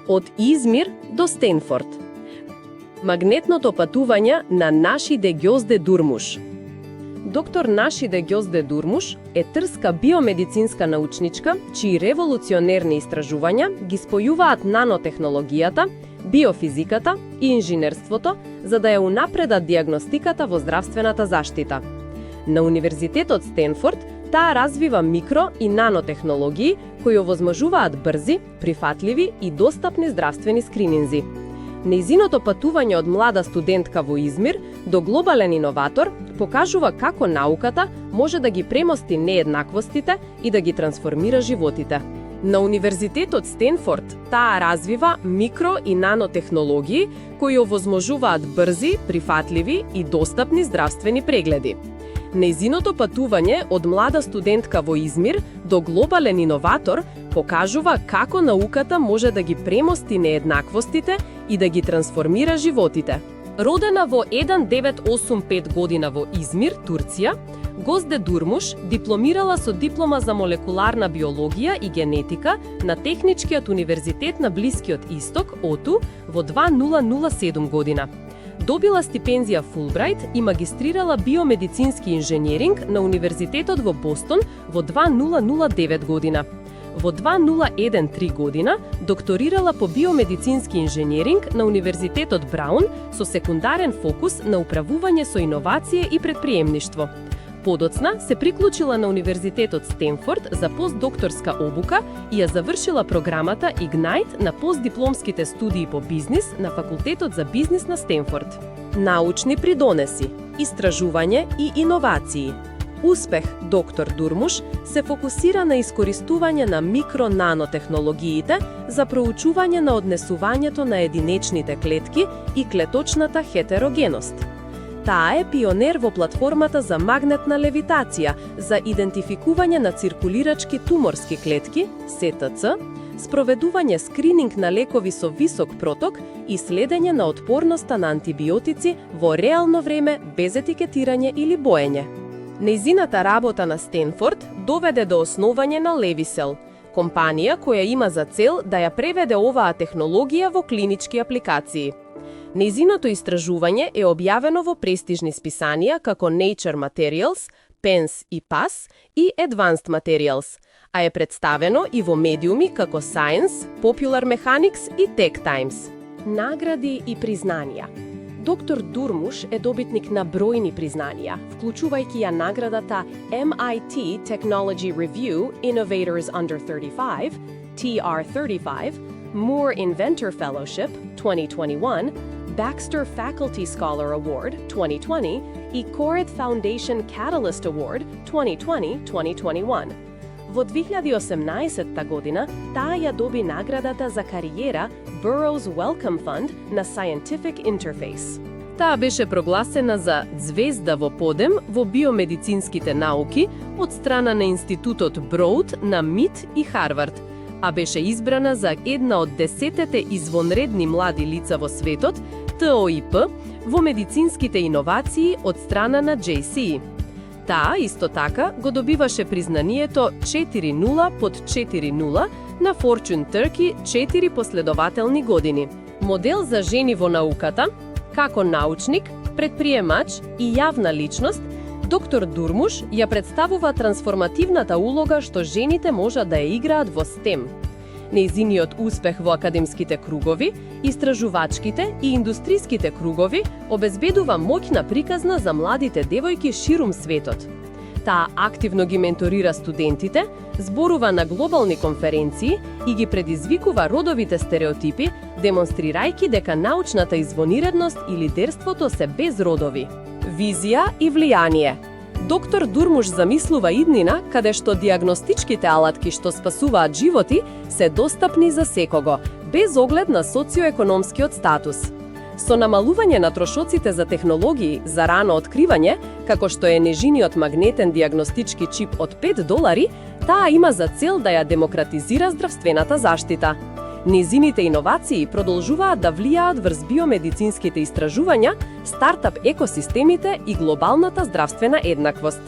Од Измир до Стенфорд. Магнетното патување на Нашиде Ѓозде Дурмуш. Доктор Нашиде Ѓозде Дурмуш е трска биомедицинска научничка, чии револуционерни истражувања ги спојуваат нанотехнологијата, биофизиката и инженерството, за да ја унапредат диагностиката во здравствената заштита. На Универзитетот Стенфорд таа развива микро и нанотехнологии кои овозможуваат брзи, прифатливи и достапни здравствени скрининзи. Нејзиното патување од млада студентка во Измир до глобален иноватор покажува како науката може да ги премости нееднаквостите и да ги трансформира животите. На Универзитетот Стенфорд таа развива микро и нанотехнологии кои овозможуваат брзи, прифатливи и достапни здравствени прегледи. Нејзиното патување од млада студентка во Измир до глобален иноватор покажува како науката може да ги премости нееднаквостите и да ги трансформира животите. Родена во 1985 година во Измир, Турција, Ѓозде Дурмуш дипломирала со диплома за молекуларна биологија и генетика на Техничкиот универзитет на Блискиот Исток, ОТУ, во 2007 година. Добила стипендија Фулбрајт и магистрирала биомедицински инженеринг на Универзитетот во Бостон во 2009 година. Во 2013 година докторирала по биомедицински инженеринг на Универзитетот Браун со секундарен фокус на управување со иновација и претприемништво. Подоцна се приклучила на Универзитетот Стенфорд за постдокторска обука и ја завршила програмата Ignite на постдипломските студии по бизнис на Факултетот за бизнис на Стенфорд. Научни придонеси, истражување и иновации. Успех доктор Дурмуш се фокусира на искористување на микро-нанотехнологиите за проучување на однесувањето на единечните клетки и клеточната хетерогеност. Таа е пионер во платформата за магнетна левитација за идентификување на циркулирачки туморски клетки, СТЦ, спроведување скрининг на лекови со висок проток и следење на отпорноста на антибиотици во реално време без етикетирање или боење. Нејзината работа на Стенфорд доведе до основање на Левисел, компанија која има за цел да ја преведе оваа технологија во клинички апликации. Нејзиното истражување е објавено во престижни списанија како Nature Materials, PNAS и PAS и Advanced Materials, а е представено и во медиуми како Science, Popular Mechanics и Tech Times. Награди и признанија. Доктор Дурмуш е добитник на бројни признанија, вклучувајќи ја наградата MIT Technology Review Innovators Under 35, TR35, Moore Inventor Fellowship 2021, Baxter Faculty Scholar Award 2020 и Corrid Foundation Catalyst Award 2020-2021. Во 2018 година таа ја доби наградата за кариера Burroughs Wellcome Fund на Scientific Interface. Таа беше прогласена за звезда во подем во биомедицинските науки од страна на Институтот Броуд на МИТ и Харвард, а беше избрана за една од 10 извонредни млади лица во светот, ТОИП, во медицинските иновации од страна на JCE. Таа исто така го добиваше признанието 4.0 под 4.0 на Fortune Turkey 4 последователни години. Модел за жени во науката, како научник, предприемач и јавна личност, доктор Дурмуш ја представува трансформативната улога што жените можат да ја играат во STEM. Нејзиниот успех во академските кругови, истражувачките и индустриските кругови обезбедува моќна приказна за младите девојки ширум светот. Таа активно ги менторира студентите, зборува на глобални конференции и ги предизвикува родовите стереотипи, демонстрирајќи дека научната извонираност и лидерството се без родови. Визија и влијание. Доктор Дурмуш замислува иднина каде што диагностичките алатки што спасуваат животи се достапни за секого, без оглед на социоекономскиот статус. Со намалување на трошоците за технологии за рано откривање, како што е нежиниот магнетен диагностички чип од $5, таа има за цел да ја демократизира здравствената заштита. Незините иновации продолжуваат да влијаат врз биомедицинските истражувања, стартап екосистемите и глобалната здравствена еднаквост.